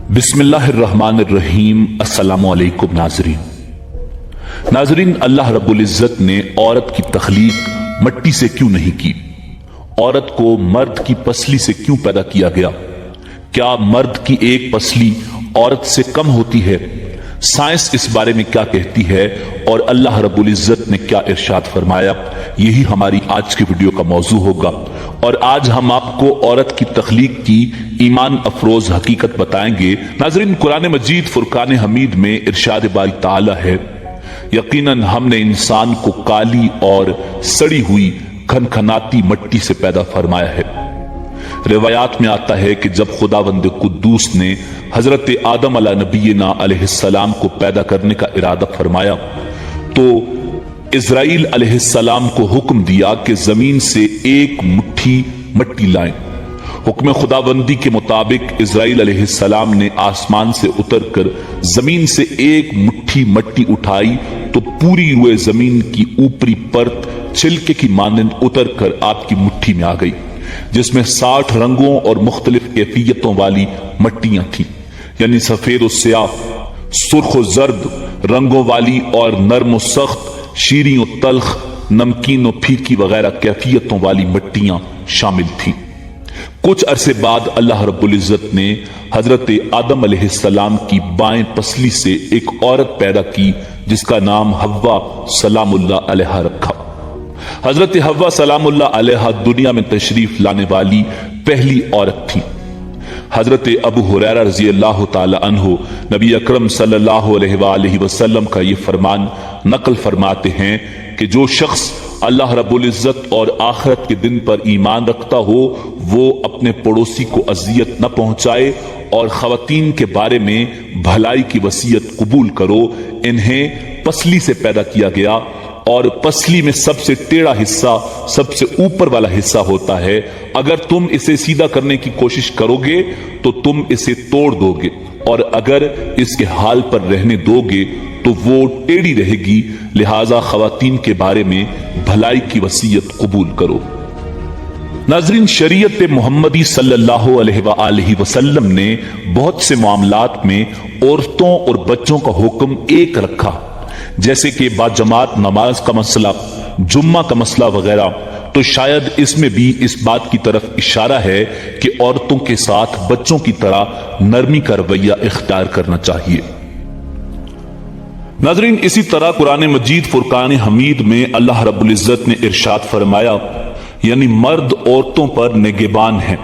बिस्मिल्लाह अर्रहमान अर्रहीम। अस्सलामु अलैकुम नाजरीन, अल्लाह रब्बुल इज्जत ने औरत की तख्लीक मट्टी से क्यों नहीं की? औरत को मर्द की पसली से क्यों पैदा किया गया? क्या मर्द की एक पसली औरत से कम होती है? साइंस इस बारे में क्या कहती है और अल्लाह रब्बुल इज्जत ने क्या इरशाद फरमाया, यही हमारी आज की वीडियो का मौजू होगा। और आज हम आपको औरत की तख्लीक की ईमान अफरोज हकीकत बताएंगे। नाज़रीन, कुरान मजीद फुरकान हमीद में इरशाद बारी ताला है, यकीनन हमने इंसान को काली और सड़ी हुई खनखनाती मट्टी से पैदा फरमाया है। रिवायात में आता है कि जब खुदावंद कुद्दूस ने हजरत आदम अला नबीना अलैहिस्सलाम को पैदा करने का इरादा फरमाया तो इज़राइल अलैहिस्सलाम को हुक्म दिया कि जमीन से एक मुट्ठी मट्टी लाएं। हुक्म खुदाबंदी के मुताबिक इज़राइल अलैहिस्सलाम ने आसमान से उतरकर जमीन से एक मुट्ठी मट्टी उठाई तो पूरी रुए जमीन की ऊपरी परत छिलके की मानंद उतरकर आपकी मुट्ठी में आ गई, जिसमें 60 रंगों और मुख्तलिफ कैफियतों वाली मट्टियां थी, यानी सफेद और स्याह, सुर्ख और जर्द रंगों वाली और नर्म और सख्त, शीरी और तल्ख, नमकीन और फीकी वगैरह कैफियतों वाली मट्टियां शामिल थी। कुछ अरसे बाद अल्लाह रब्बुल इज्जत ने हजरत आदम अलैहिस्सलाम की बाएं पसली से एक औरत पैदा की जिसका नाम हव्वा सलामुल्लाह अलैहा रखा। हजरत हव्वा सलामुल्लाह अलैहा दुनिया में तशरीफ लाने वाली पहली औरत थी। हजरत अबू हुरैरा रज़ी अल्लाह ताला अन्हु नबी अकरम सल्लल्लाहु अलैहि वसल्लम का ये फरमान नकल फरमाते हैं कि जो शख्स अल्लाह रब्बुल इज्जत और आखिरत के दिन पर ईमान रखता हो वो अपने पड़ोसी को अजियत न पहुंचाए और खवातीन के बारे में भलाई की वसीयत कबूल करो। इन्हें पसली से पैदा किया गया और पसली में सबसे टेढ़ा हिस्सा सबसे ऊपर वाला हिस्सा होता है। अगर तुम इसे सीधा करने की कोशिश करोगे तो तुम इसे तोड़ दोगे और अगर इसके हाल पर रहने दोगे तो वो टेढ़ी रहेगी। लिहाजा खवातीन के बारे में भलाई की वसीयत कबूल करो। नाज़रीन, शरीयत मुहम्मदी सल्लल्लाहु अलैहि वसल्लम ने बहुत से मामलात में औरतों और बच्चों का हुक्म एक रखा, जैसे कि बाजमात नमाज का मसला, जुम्मा का मसला वगैरह। तो शायद इसमें भी इस बात की तरफ इशारा है कि औरतों के साथ बच्चों की तरह नरमी का रवैया इख्तियार करना चाहिए। नाज़रीन, इसी तरह कुरान मजीद फुरकान हमीद में अल्लाह रब्बुल इज्जत ने इरशाद फरमाया, यानी मर्द औरतों पर निगहबान है।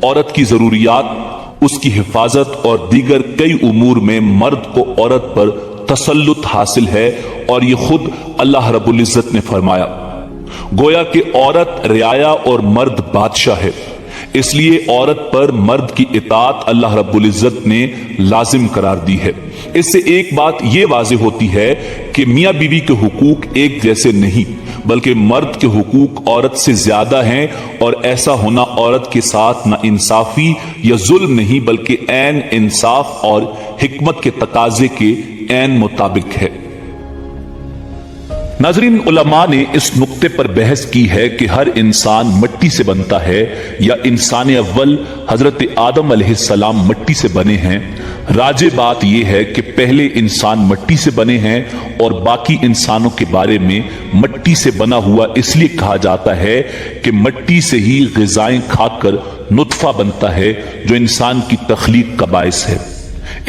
औरत की जरूरियात, उसकी हिफाजत और दीगर कई उमूर में मर्द को औरत पर तसल्लुत हासिल है और ये खुद अल्लाह रब्बुल इज्जत ने फरमाया। गोया कि औरत रियाया और मर्द बादशाह है, इसलिए औरत पर मर्द की इताअत अल्लाह रब्बुल इज्जत ने लाजिम करार दी है। इससे एक बात यह वाज़ेह होती है कि मियां बीवी के हुकूक एक जैसे नहीं, बल्कि मर्द के हुकूक औरत से ज्यादा हैं और ऐसा होना औरत के साथ ना इंसाफी या जुल्म नहीं बल्कि ऐन इंसाफ और हिकमत के तकाजे के ऐन मुताबिक है। नाज़रीन, उलमा ने इस नुक्ते पर बहस की है कि हर इंसान मट्टी से बनता है या इंसान अव्वल हजरत आदम अलैहिस्सलाम मट्टी से बने हैं। राजे बात यह है कि पहले इंसान मट्टी से बने हैं और बाकी इंसानों के बारे में मट्टी से बना हुआ इसलिए कहा जाता है कि मट्टी से ही ग़िज़ाएं खाकर नुत्फा बनता है जो इंसान की तख्लीक का बाइस है।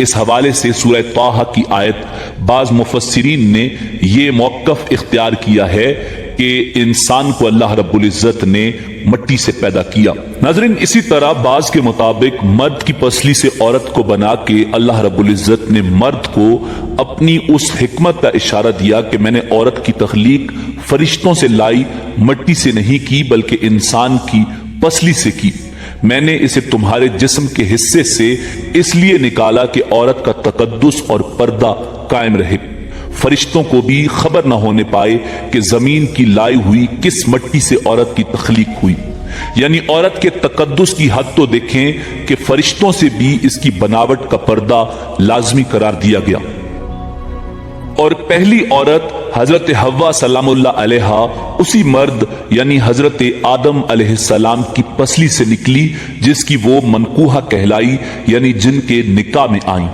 इस हवाले से सूरह ताहा की आयत बाज मुफस्सिरीन ने यह मौक़िफ़ इख्तियार किया है कि इंसान को अल्लाह रब्बुल इज्जत ने मट्टी से पैदा किया। नाज़रीन, इसी तरह बाज के मुताबिक मर्द की पसली से औरत को बना के अल्लाह रब्बुल इज्जत ने मर्द को अपनी उस हिकमत का इशारा दिया कि मैंने औरत की तख्लीक फरिश्तों से लाई, मट्टी से नहीं की बल्कि इंसान की पसली से की। मैंने इसे तुम्हारे जिस्म के हिस्से से इसलिए निकाला कि औरत का तकद्दुस और पर्दा कायम रहे, फरिश्तों को भी खबर न होने पाए कि जमीन की लाई हुई किस मट्टी से औरत की तख्लीक हुई। यानी औरत के तकद्दुस की हद तो देखें कि फरिश्तों से भी इसकी बनावट का पर्दा लाजमी करार दिया गया। और पहली औरत حضرت حوا سلام اللہ علیہا اسی مرد یعنی حضرت آدم علیہ السلام کی پسلی سے نکلی جس کی وہ منکوحہ کہلائی، یعنی جن کے نکاح میں آئیں۔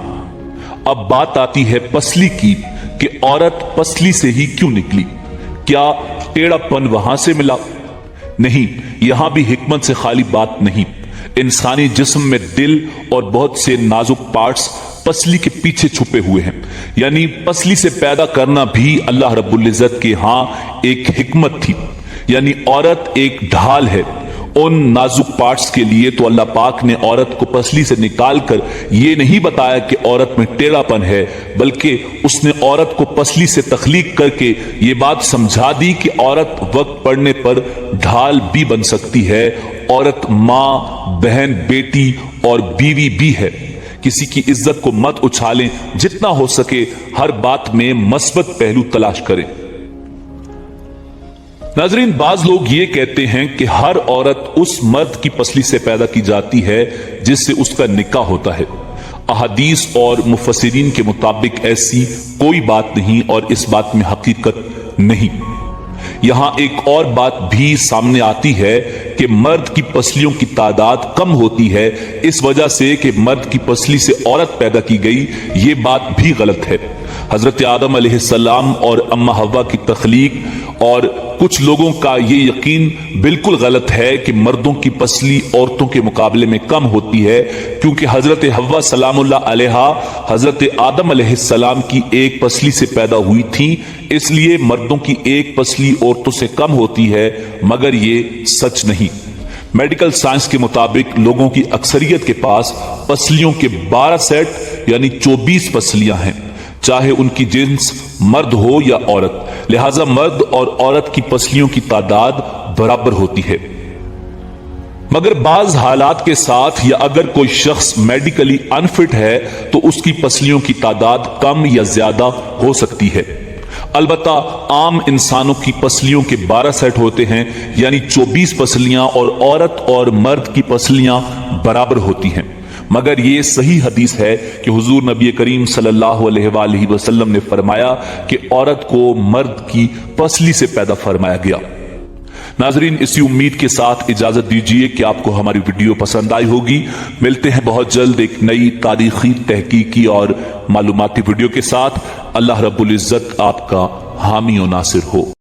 اب بات آتی ہے پسلی کی کہ عورت پسلی سے ہی کیوں نکلی؟ کیا ٹیڑھا پن وہاں سے ملا؟ نہیں، یہاں بھی حکمت سے خالی بات نہیں۔ انسانی جسم میں دل اور بہت سے نازک پارٹس پسلی کے پیچھے چھپے ہوئے ہیں، یعنی پسلی سے پیدا کرنا بھی اللہ رب العزت کے ہاں ایک حکمت تھی، یعنی عورت ایک ڈھال ہے ان نازک پارٹس کے لیے۔ تو اللہ پاک نے عورت کو پسلی سے نکال کر یہ نہیں بتایا کہ عورت میں ٹیڑھا پن ہے، بلکہ اس نے عورت کو پسلی سے تخلیق کر کے یہ بات سمجھا دی کہ عورت وقت پڑنے پر ڈھال بھی بن سکتی ہے۔ عورت ماں، بہن، بیٹی اور بیوی بھی ہے۔ کسی کی عزت کو مت اچھالیں، جتنا ہو سکے ہر بات میں مثبت پہلو تلاش کریں۔ ناظرین، بعض لوگ یہ کہتے ہیں کہ ہر عورت اس مرد کی پسلی سے پیدا کی جاتی ہے جس سے اس کا نکاح ہوتا ہے۔ احادیث اور مفسرین کے مطابق ایسی کوئی بات نہیں اور اس بات میں حقیقت نہیں۔ یہاں ایک اور بات بھی سامنے آتی ہے کہ مرد کی پسلیوں کی تعداد کم ہوتی ہے اس وجہ سے کہ مرد کی پسلی سے عورت پیدا کی گئی، یہ بات بھی غلط ہے۔ حضرت آدم علیہ السلام اور اما حوا کی تخلیق اور کچھ لوگوں کا یہ یقین بالکل غلط ہے کہ مردوں کی پسلی عورتوں کے مقابلے میں کم ہوتی ہے، کیونکہ حضرت حوا سلام اللہ علیہا حضرت آدم علیہ السلام کی ایک پسلی سے پیدا ہوئی تھی، اس لیے مردوں کی ایک پسلی عورتوں سے کم ہوتی ہے، مگر یہ سچ نہیں۔ میڈیکل سائنس کے مطابق لوگوں کی اکثریت کے پاس پسلیوں کے 12 سیٹ یعنی 24 پسلیاں ہیں، چاہے ان کی جنس مرد ہو یا عورت، لہذا مرد اور عورت کی پسلیوں کی تعداد برابر ہوتی ہے۔ مگر بعض حالات کے ساتھ یا اگر کوئی شخص میڈیکلی انفٹ ہے تو اس کی پسلیوں کی تعداد کم یا زیادہ ہو سکتی ہے۔ البتہ عام انسانوں کی پسلیوں کے 12 سیٹ ہوتے ہیں، یعنی 24 پسلیاں، اور عورت اور مرد کی پسلیاں برابر ہوتی ہیں۔ مگر یہ صحیح حدیث ہے کہ حضور نبی کریم صلی اللہ علیہ وآلہ وسلم نے فرمایا کہ عورت کو مرد کی پسلی سے پیدا فرمایا گیا۔ ناظرین، اسی امید کے ساتھ اجازت دیجیے کہ آپ کو ہماری ویڈیو پسند آئی ہوگی۔ ملتے ہیں بہت جلد ایک نئی تاریخی، تحقیقی اور معلوماتی ویڈیو کے ساتھ۔ اللہ رب العزت آپ کا حامی و ناصر ہو۔